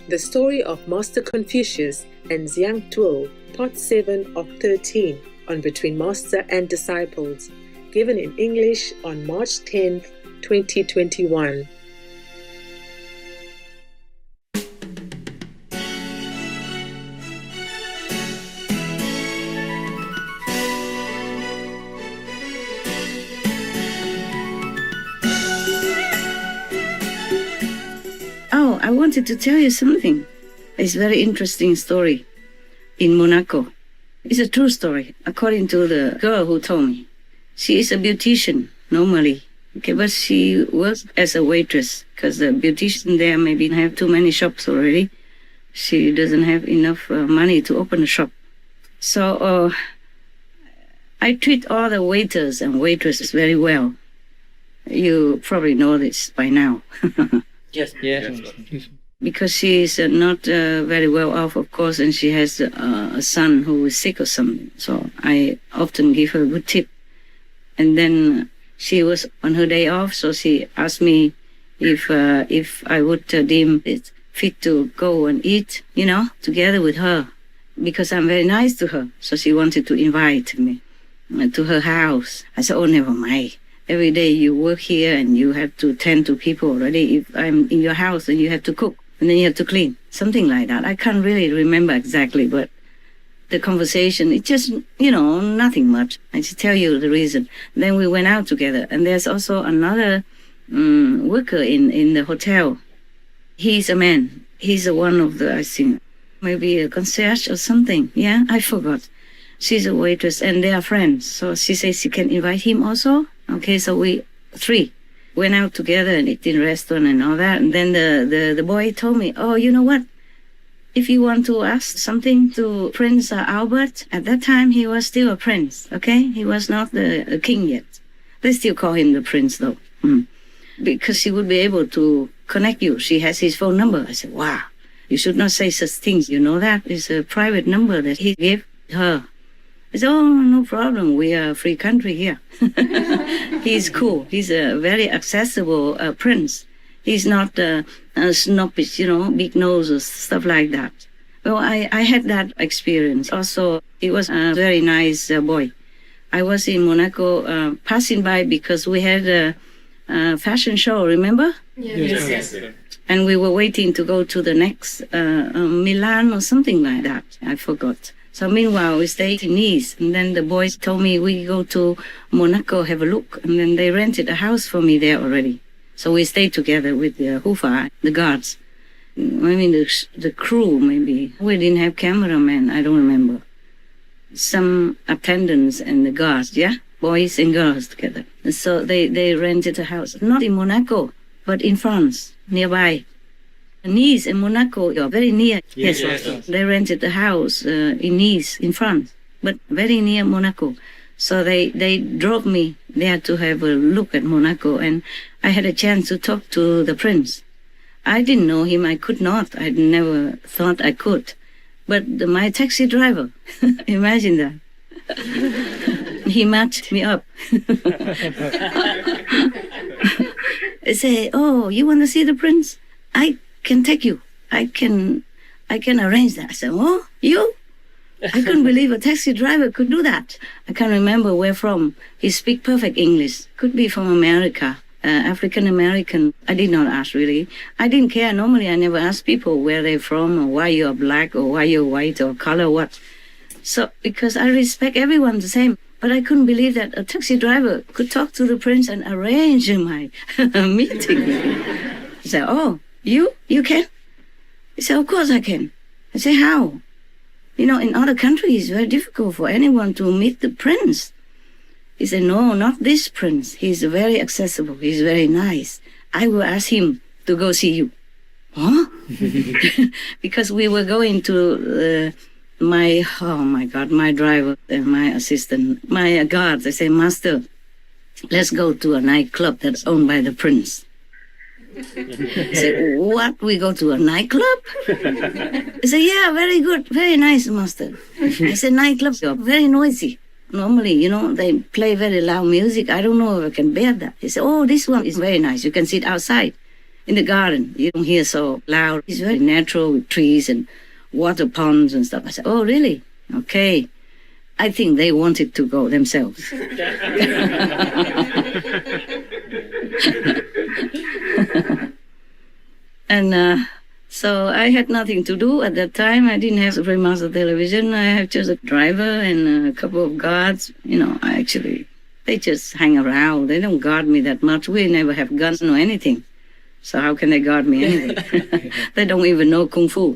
The Story of Master Confucius and Xiang Tuo, Part 7 of 13 on Between Master and Disciples, given in English on March 10th, 2021. Oh, I wanted to tell you something. It's a very interesting story in Monaco. It's a true story, according to the girl who told me. She is a beautician, normally. Okay, but she works as a waitress, because the beautician there maybe have too many shops already. She doesn't have enough money to open a shop. So I treat all the waiters and waitresses very well. You probably know this by now. Yes. Because she is not very well off, of course, and she has a son who is sick or something. So I often give her a good tip. And then she was on her day off, so she asked me if I would deem it fit to go and eat, together with her, because I'm very nice to her. So she wanted to invite me to her house. I said, oh, never mind. Every day you work here and you have to tend to people already. If I'm in your house, then you have to cook and then you have to clean. Something like that. I can't really remember exactly, but the conversation, it just, nothing much. I just tell you the reason. Then we went out together. And there's also another worker in the hotel. He's a man. He's one of the, I think, maybe a concierge or something. Yeah, I forgot. She's a waitress and they are friends. So she says she can invite him also. Okay, so we three went out together and ate in a restaurant and all that. And then the boy told me, oh, you know what? If you want to ask something to Prince Albert, at that time he was still a prince, okay? He was not a king yet. They still call him the prince though. Because she would be able to connect you. She has his phone number. I said, wow, you should not say such things. You know that? It's a private number that he gave her. I said, oh, no problem. We are a free country here. He's cool. He's a very accessible prince. He's not snobbish, big nose or stuff like that. Well, I had that experience. Also, he was a very nice boy. I was in Monaco passing by because we had a fashion show, remember? Yes. And we were waiting to go to the next Milan or something like that. I forgot. So meanwhile, we stayed in Nice, and then the boys told me we go to Monaco, have a look, and then they rented a house for me there already. So we stayed together with the Hufa, the guards. I mean, the crew, maybe. We didn't have cameramen, I don't remember. Some attendants and the guards, yeah? Boys and girls together. And so they rented a house, not in Monaco, but in France, nearby. Nice and Monaco are very near. Yes. They rented a house in Nice, in France, but very near Monaco. So they drove me there to have a look at Monaco, and I had a chance to talk to the prince. I didn't know him. I could not. I never thought I could. But my taxi driver, imagine that. He matched me up. I say, oh, you want to see the prince? I can take you. I can arrange that. I said, oh, you? I couldn't believe a taxi driver could do that. I can't remember where from. He speaks perfect English. Could be from America, African American. I did not ask really. I didn't care. Normally I never ask people where they're from or why you're black or why you're white or color what. So, because I respect everyone the same. But I couldn't believe that a taxi driver could talk to the prince and arrange my meeting. I said, oh, you can? He said, of course I can. I said, how? In other countries, it's very difficult for anyone to meet the prince. He said, no, not this prince. He's very accessible. He's very nice. I will ask him to go see you. Huh? Because we were going to my driver and my assistant, my guards. I say, master, let's go to a nightclub that's owned by the prince. I said, what? We go to a nightclub? He said, yeah, very good, very nice, master. I said, nightclubs are very noisy. Normally, they play very loud music. I don't know if I can bear that. He said, oh, this one is very nice. You can sit outside. in the garden. You don't hear so loud. It's very natural with trees and water ponds and stuff. I said, oh, really? Okay. I think they wanted to go themselves. And so I had nothing to do at that time. I didn't have very much of television. I have just a driver and a couple of guards. You know, they just hang around. They don't guard me that much. We never have guns or anything. So how can they guard me anyway? They don't even know Kung Fu,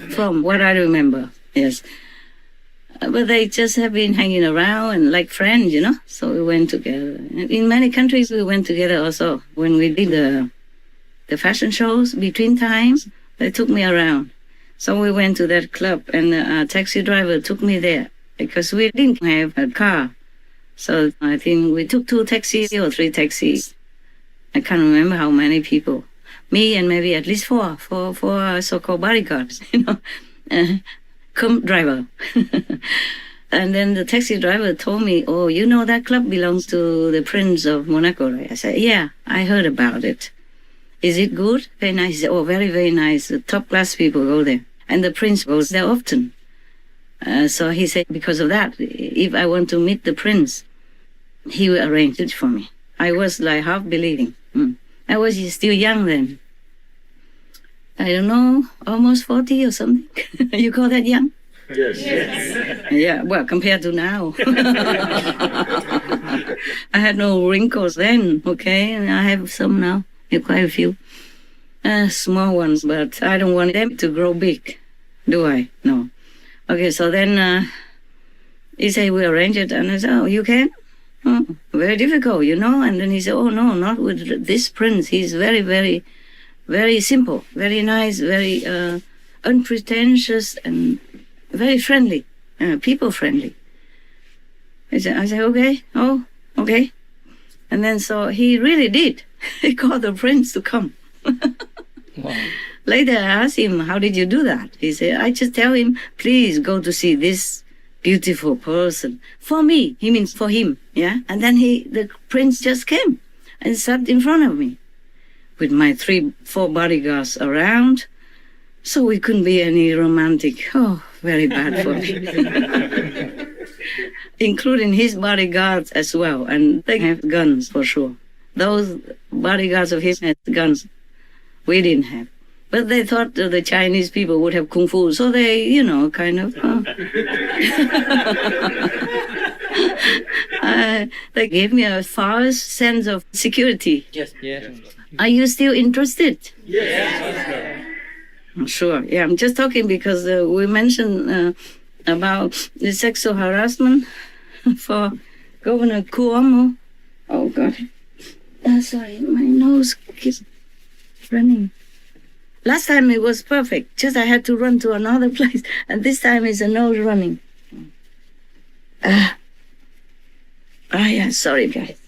from what I remember, yes. But they just have been hanging around and like friends, you know. So we went together. In many countries, we went together also. When we did the fashion shows between times, they took me around. So we went to that club, and a taxi driver took me there because we didn't have a car. So I think we took 2 taxis or 3 taxis. I can't remember how many people. Me and maybe at least 4 so-called bodyguards, you know. Come driver. And then the taxi driver told me, oh, you know that club belongs to the Prince of Monaco, right? I said, yeah, I heard about it. Is it good? Very nice. He said, oh, very, very nice. The top-class people go there. And the Prince goes there often. So he said, because of that, if I want to meet the Prince, he will arrange it for me. I was like half believing. I was still young then. I don't know, almost 40 or something. You call that young? Yes. Yeah, well, compared to now. I had no wrinkles then, okay? And I have some now, quite a few. Small ones, but I don't want them to grow big, do I? No. Okay, so then he said, we arrange it. And I said, oh, you can? Oh, very difficult, you know? And then he said, oh, no, not with this prince. He's very, very... very simple, very nice, very unpretentious, and very friendly, people-friendly. I said, okay, oh, okay. And then so he really did. He called the prince to come. Wow. Later I asked him, how did you do that? He said, I just tell him, please go to see this beautiful person. For me, he means for him, yeah? And then the prince just came and sat in front of me, with my 3-4 bodyguards around, so we couldn't be any romantic. Oh, very bad for me. Including his bodyguards as well, and they have guns for sure. Those bodyguards of his had guns. We didn't have. But they thought the Chinese people would have Kung Fu, so they, you know, kind of... they gave me a false sense of security. Yes. Yes. Are you still interested? Yes. I'm sure. Yeah, I'm just talking because we mentioned about the sexual harassment for Governor Cuomo. Oh, God. Sorry, my nose keeps running. Last time it was perfect. Just I had to run to another place. And this time it's a nose running. Yeah, sorry, guys.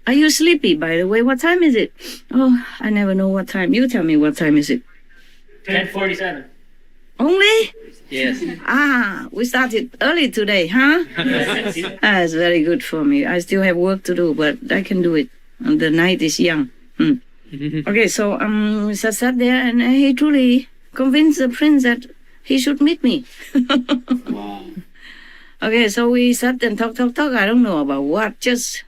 Are you sleepy, by the way? What time is it? Oh, I never know what time. You tell me what time is it. 10:47. Only? Yes. We started early today, huh? It's very good for me. I still have work to do, but I can do it. And the night is young. Okay, so we sat there, and he truly convinced the prince that he should meet me. Wow. Okay, so we sat and talk. I don't know about what, just...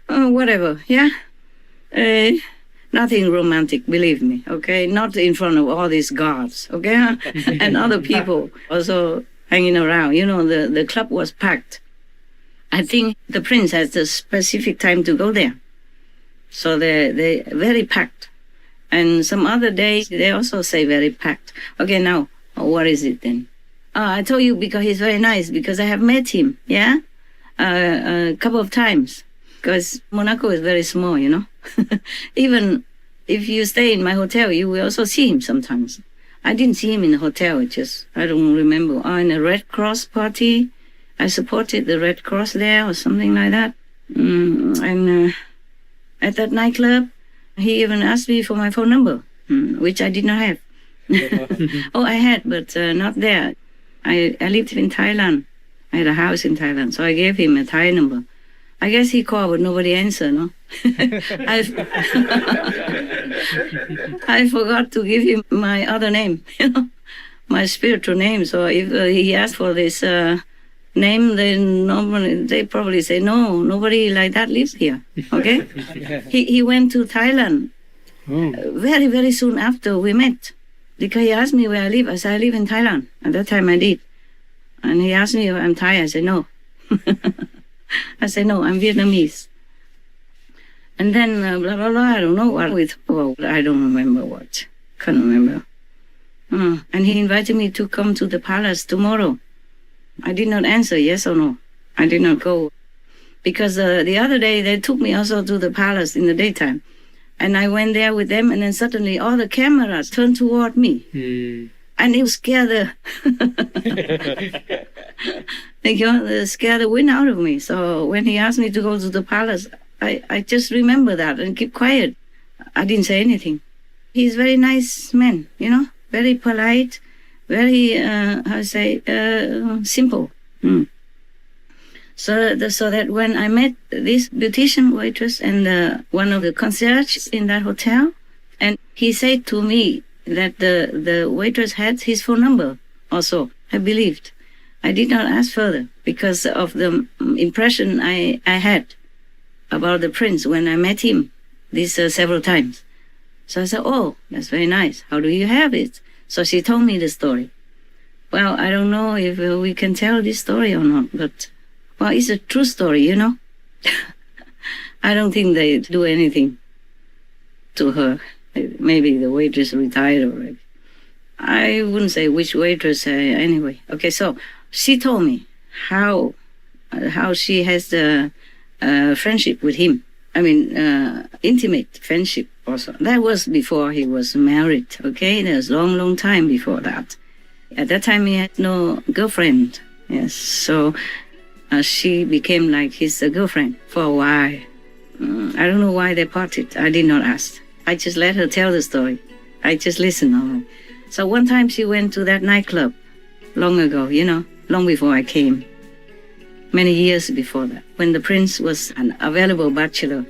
whatever, yeah? Nothing romantic, believe me, okay? Not in front of all these guards, okay? And other people also hanging around. You know, the club was packed. I think the prince has a specific time to go there. So they're very packed. And some other days, they also say very packed. Okay, now, what is it then? I told you because he's very nice, because I have met him, yeah? A couple of times. Because Monaco is very small, you know. Even if you stay in my hotel, you will also see him sometimes. I didn't see him in the hotel, I don't remember. In a Red Cross party, I supported the Red Cross there or something like that. And at that nightclub, he even asked me for my phone number, which I did not have. Oh, I had, but not there. I lived in Thailand. I had a house in Thailand, so I gave him a Thai number. I guess he called, but nobody answered, no? I, I forgot to give him my other name, my spiritual name. So if he asked for this name, then normally they probably say, no, nobody like that lives here. Okay? He went to Thailand very, very soon after we met. Because he asked me where I live. I said, I live in Thailand. At that time I did. And he asked me if I'm Thai. I said, no. I said, no, I'm Vietnamese. And then, blah, blah, blah, I don't know what we talked about. I don't remember what. Can't remember. And he invited me to come to the palace tomorrow. I did not answer yes or no. I did not go. Because the other day, they took me also to the palace in the daytime. And I went there with them, and then suddenly all the cameras turned toward me. And it scared the wind out of me. So when he asked me to go to the palace, I just remember that and keep quiet. I didn't say anything. He's a very nice man, very polite, very, simple. So that when I met this beautician waitress and one of the concierge in that hotel, and he said to me that the waitress had his phone number also. I believed. I did not ask further because of the impression I had about the prince when I met him these several times. So I said, oh, that's very nice. How do you have it? So she told me the story. Well, I don't know if we can tell this story or not, but, well, it's a true story, I don't think they do anything to her. Maybe the waitress retired already. I wouldn't say which waitress, anyway. Okay, so she told me how she has the friendship with him. I mean, intimate friendship also. That was before he was married, okay? That was long, long time before that. At that time, he had no girlfriend. Yes, so she became like his girlfriend for a while. I don't know why they parted. I did not ask. I just let her tell the story. I just listened. So one time she went to that nightclub long ago, long before I came. Many years before that, when the prince was an available bachelor.